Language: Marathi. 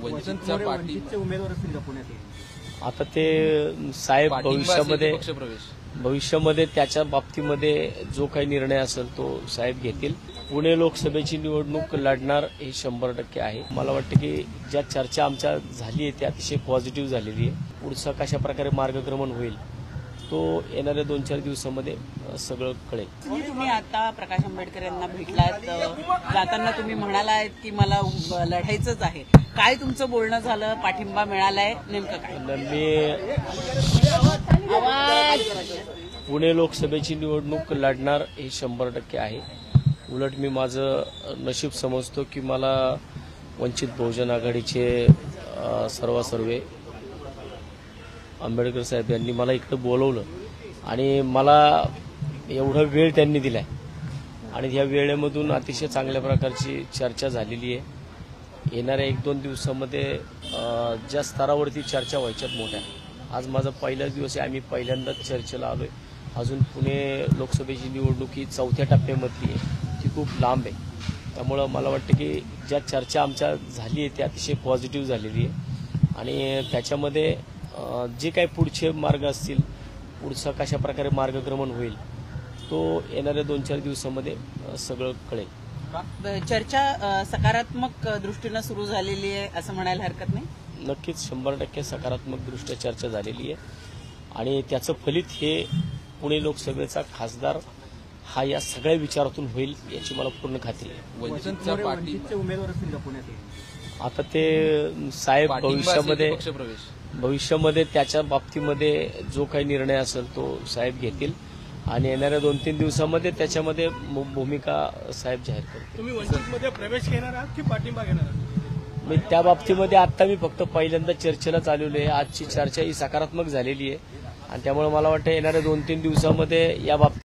वंचितचा वंचितचे उमेदवार असतील का पुण्यात? आता ते साहेब भविष्यामध्ये त्याच्या बाबतीमध्ये जो काही निर्णय असेल तो साहेब घेतील. पुणे लोकसभेची निवडणूक लढणार हे 100% आहे. मला वाटतं की ज्या चर्चा आमच्या झाली आहे ती अतिशय पॉझिटिव्ह झालेली आहे. पुढचा कशा प्रकारे मार्गक्रमण होईल तो येणाऱ्या 2-4 दिवसामध्ये सगळं कळेल. तुम्ही आता प्रकाश आंबेडकर यांना भेटलात, जाताना तुम्ही म्हणालात की मला लढायचंच आहे. काय तुमचं बोलणं झालं, पाठिंबा मिळालाय, नेमकं काय? पुणे लोकसभेची निवडणूक लढणार हे 100% आहे. उलट मी माझं नशीब समजतो की मला वंचित बहुजन आघाडीचे सर्वे आंबेडकर साहेब यांनी मला इकडे बोलवलं आणि मला एवढा वेळ त्यांनी दिलाय आणि या वेळेमधून अतिशय चांगल्या प्रकारची चर्चा झालेली आहे. येणाऱ्या 1-2 दिवसामध्ये ज्या स्तरावरती चर्चा व्हायच्यात मोठ्या, आज माझा पहिलाच दिवस आहे. आम्ही पहिल्यांदाच चर्चेला आलोय. अजून पुणे लोकसभेची निवडणूक ही 4थ्या टप्प्यामधली आहे, ती खूप लांब आहे. त्यामुळं मला वाटतं की ज्या चर्चा आमच्या झाली आहे ती अतिशय पॉझिटिव्ह झालेली आहे आणि त्याच्यामध्ये जे काही पुढचे मार्ग असतील, पुढचा कशा प्रकारे मार्गक्रमण होईल तो येणाऱ्या 2-4 दिवसामध्ये सगळं कळेल. चर्चा सकारात्मक दृष्टीनं सुरू झालेली आहे असं म्हणायला हरकत नाही? नक्कीच 100% सकारात्मक दृष्ट्या चर्चा झालेली आहे आणि त्याचं फलित हे पुणे लोकसभेचा खासदार हा या सगळ्या विचारातून होईल याची मला पूर्ण खात्री आहे. वंचितचे उमेदवार असतील का पुण्यात? आता ते साहेब भविष्यामध्ये त्याच्या बाबतीमध्ये जो काही निर्णय असेल तो साहेब घेतील आणि येणाऱ्या 2-3 दिवसामध्ये त्याच्यामध्ये भूमिका साहेब जाहीर करतील. तुम्ही वंचितमध्ये प्रवेश घेणार आहात की पाठिंबा घेणार आहात? मी त्या बाबतीमध्ये आता मी फक्त पहिल्यांदा चर्चेला चालवली आहे. आजची चर्चा ही सकारात्मक झालेली आहे आणि त्यामुळे मला वाटतं येणाऱ्या 2-3 दिवसामध्ये या बाबतीत